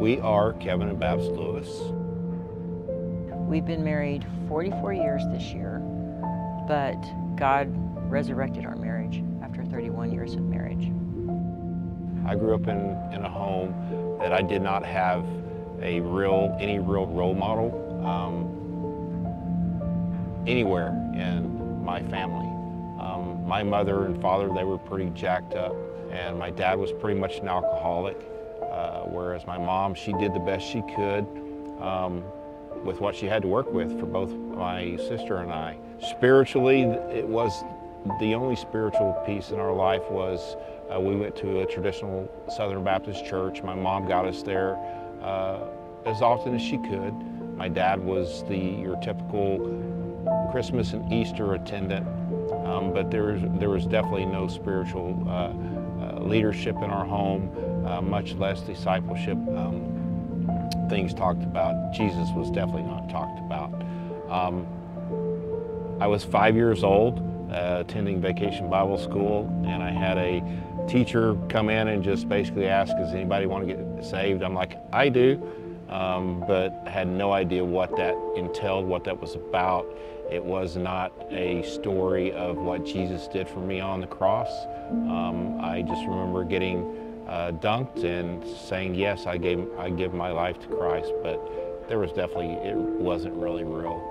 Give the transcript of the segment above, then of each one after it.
We are Kevin and Babs Lewis. We've been married 44 years this year, but God resurrected our marriage after 31 years of marriage. I grew up in a home that I did not have any real role model anywhere in my family. My mother and father, they were pretty jacked up, and my dad was pretty much an alcoholic, whereas my mom, she did the best she could with what she had to work with for both my sister and I. Spiritually, it was the only spiritual piece in our life was we went to a traditional Southern Baptist church. My mom got us there as often as she could. My dad was your typical Christmas and Easter attendant, but there was definitely no spiritual leadership in our home, much less discipleship. Things talked about. Jesus was definitely not talked about. I was 5 years old, attending Vacation Bible School, and I had a teacher come in and just basically ask, does anybody want to get saved? I'm like, I do, but had no idea what that entailed, what that was about. It was not a story of what Jesus did for me on the cross. I just remember getting dunked and saying, yes, I give my life to Christ, but there was definitely, it wasn't really real.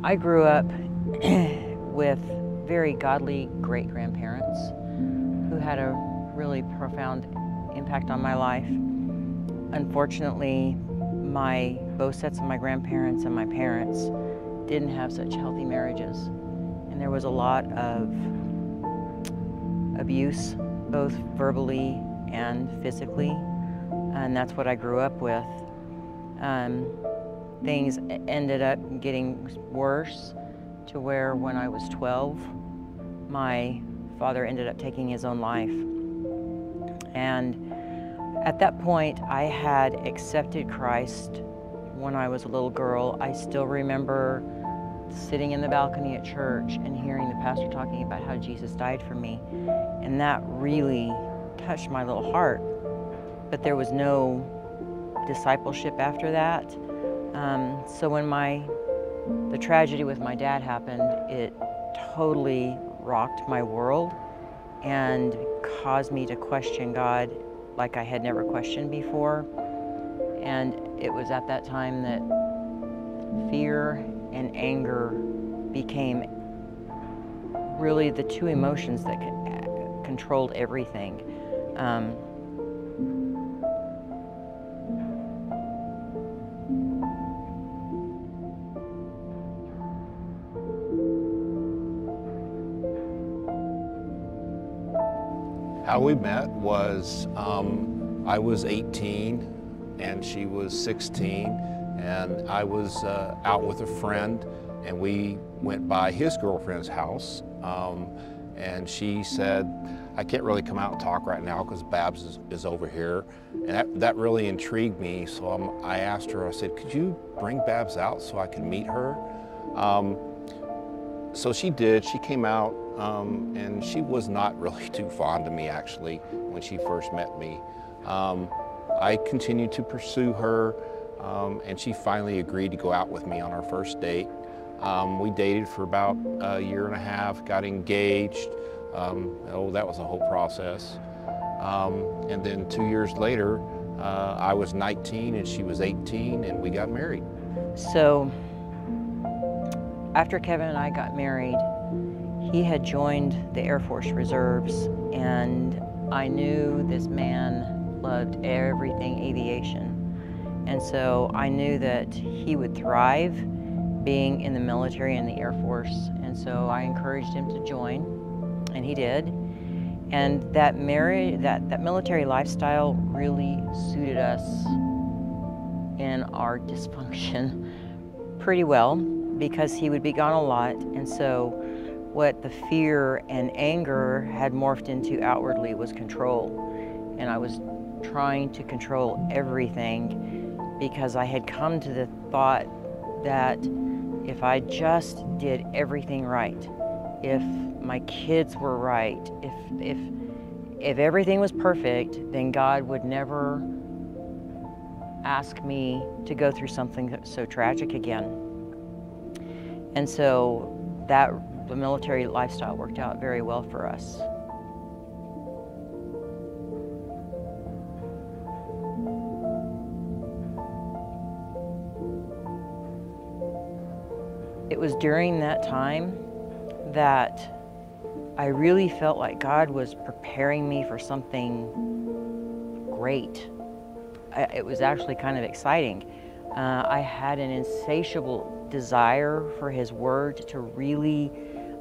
I grew up with very godly great-grandparents who had a really profound impact on my life. Unfortunately, both sets of my grandparents and my parents didn't have such healthy marriages, and there was a lot of abuse, both verbally and physically, and that's what I grew up with. Things ended up getting worse to where when I was 12, my father ended up taking his own life. And at that point, I had accepted Christ when I was a little girl. I still remember sitting in the balcony at church and hearing the pastor talking about how Jesus died for me. And that really touched my little heart. But there was no discipleship after that. So when the tragedy with my dad happened, it totally rocked my world and caused me to question God like I had never questioned before. And it was at that time that fear and anger became really the two emotions that controlled everything. How we met was, I was 18 and she was 16, and I was out with a friend, and we went by his girlfriend's house, and she said, I can't really come out and talk right now because Babs is over here, and that really intrigued me. So I asked her, I said, could you bring Babs out so I can meet her? So she did. She came out, and she was not really too fond of me, actually, when she first met me. I continued to pursue her, and she finally agreed to go out with me on our first date. We dated for about a year and a half, got engaged. That was a whole process. And then 2 years later, I was 19 and she was 18, and we got married. So after Kevin and I got married, he had joined the Air Force Reserves, and I knew this man loved everything aviation. And so I knew that he would thrive being in the military and the Air Force. And so I encouraged him to join, and he did. And that military lifestyle really suited us in our dysfunction pretty well, because he would be gone a lot. And so what the fear and anger had morphed into outwardly was control. And I was trying to control everything because I had come to the thought that if I just did everything right, if my kids were right, if everything was perfect, then God would never ask me to go through something so tragic again. And so the military lifestyle worked out very well for us. It was during that time that I really felt like God was preparing me for something great. It was actually kind of exciting. I had an insatiable desire for His Word, to really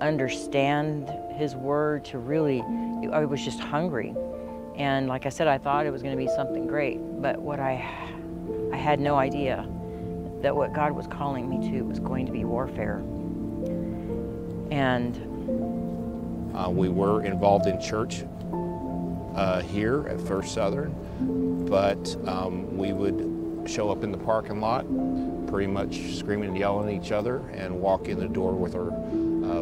understand His Word, I was just hungry. And like I said, I thought it was going to be something great, but I had no idea that what God was calling me to was going to be warfare. And we were involved in church here at First Southern, but we would show up in the parking lot, pretty much screaming and yelling at each other, and walk in the door with our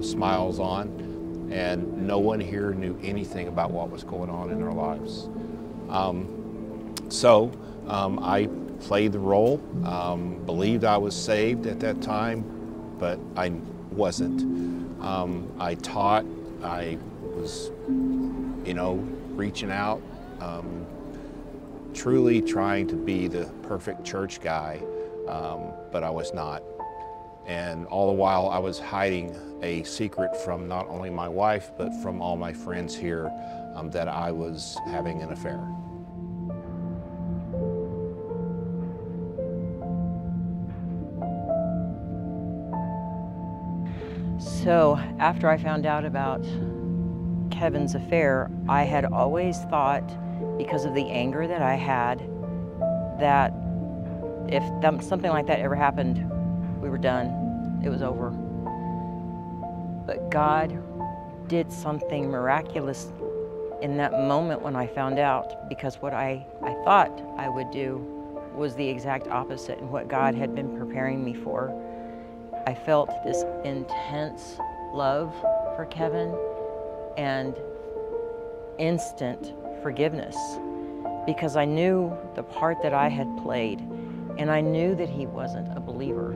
smiles on, and no one here knew anything about what was going on in our lives. I played the role, believed I was saved at that time, but I wasn't. I taught, I was, reaching out, truly trying to be the perfect church guy, but I was not. And all the while I was hiding a secret from not only my wife, but from all my friends here, that I was having an affair. so after I found out about Kevin's affair, I had always thought, because of the anger that I had, that if something like that ever happened, we were done. It was over. But God did something miraculous in that moment when I found out, because what I thought I would do was the exact opposite, and what God had been preparing me for. I felt this intense love for Kevin and instant forgiveness, because I knew the part that I had played, and I knew that he wasn't a believer.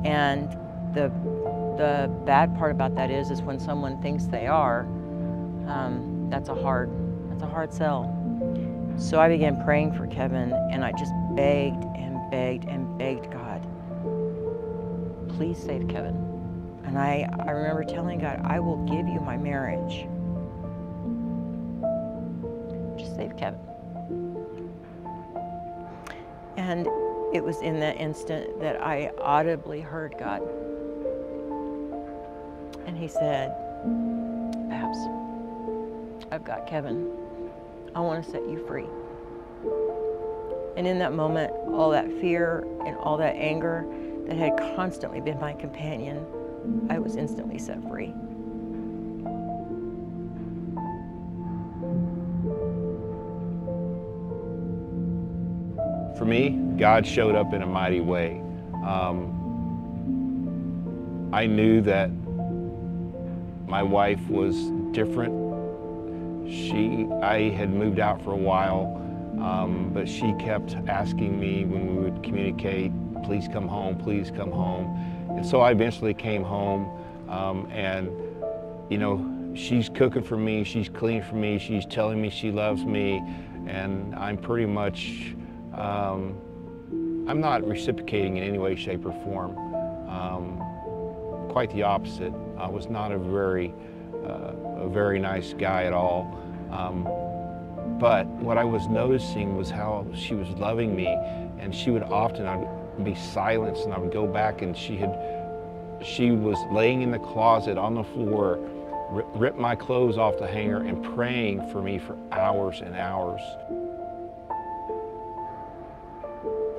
And the bad part about that is when someone thinks they are, that's a hard sell. So I began praying for Kevin, and I just begged and begged and begged God, please save Kevin. And I remember telling God, I will give you my marriage. Just save Kevin. And it was in that instant that I audibly heard God. And he said, Babs, I've got Kevin. I want to set you free. And in that moment, all that fear and all that anger that had constantly been my companion, I was instantly set free. For me, God showed up in a mighty way. I knew that my wife was different. I had moved out for a while, but she kept asking me when we would communicate, please come home, please come home. And so I eventually came home, and she's cooking for me, she's cleaning for me, she's telling me she loves me, and I'm pretty much, I'm not reciprocating in any way, shape, or form. Quite the opposite. I was not a very nice guy at all. But what I was noticing was how she was loving me, and she would often, I'd be silenced, and I would go back, and she was laying in the closet on the floor, ripped my clothes off the hanger, and praying for me for hours and hours.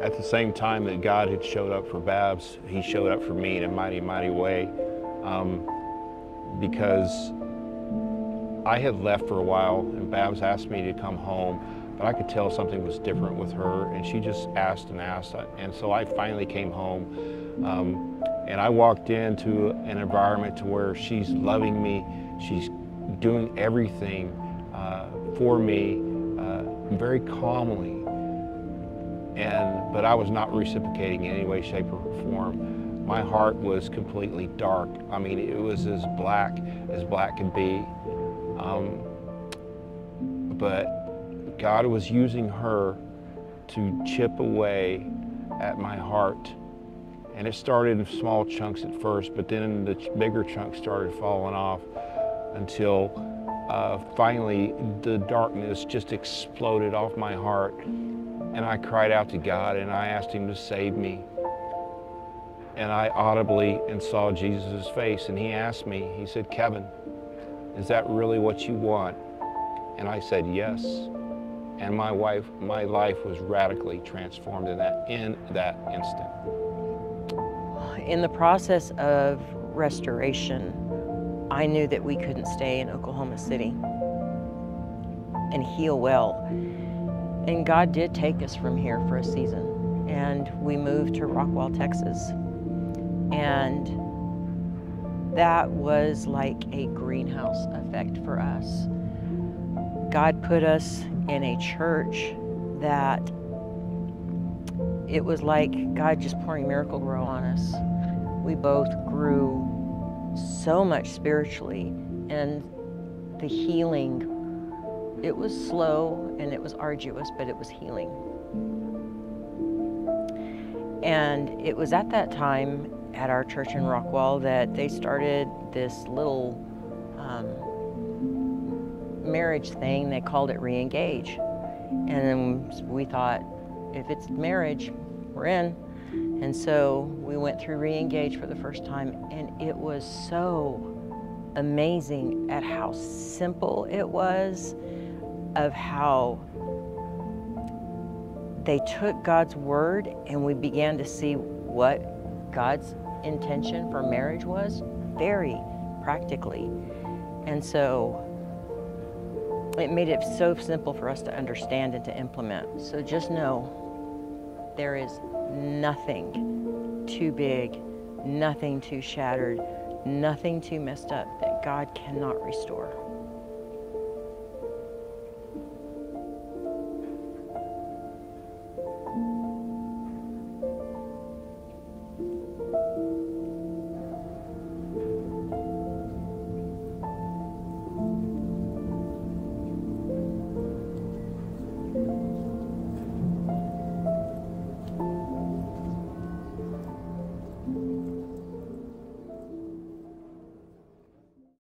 At the same time that God had showed up for Babs, he showed up for me in a mighty, mighty way, because I had left for a while, and Babs asked me to come home, but I could tell something was different with her, and she just asked and asked, and so I finally came home. And I walked into an environment to where she's loving me, she's doing everything for me very calmly. But I was not reciprocating in any way, shape, or form. My heart was completely dark. I mean, it was as black could be. But God was using her to chip away at my heart. And it started in small chunks at first, but then the bigger chunks started falling off until finally the darkness just exploded off my heart. And I cried out to God and I asked Him to save me. And I audibly saw Jesus' face, and He asked me, He said, "Kevin, is that really what you want?" And I said, "Yes." And my life was radically transformed in that instant. In the process of restoration, I knew that we couldn't stay in Oklahoma City and heal well. And God did take us from here for a season, and we moved to Rockwall, Texas. And that was like a greenhouse effect for us. God put us in a church that it was like God just pouring Miracle-Gro on us. We both grew so much spiritually, and the healing, it was slow and it was arduous, but it was healing. And it was at that time at our church in Rockwall that they started this little marriage thing. They called it Re-Engage. And then we thought, if it's marriage, we're in. And so we went through Re-Engage for the first time, and it was so amazing at how simple it was, of how they took God's word and we began to see what God's intention for marriage was, very practically. And so it made it so simple for us to understand and to implement. So just know there is nothing too big, nothing too shattered, nothing too messed up that God cannot restore.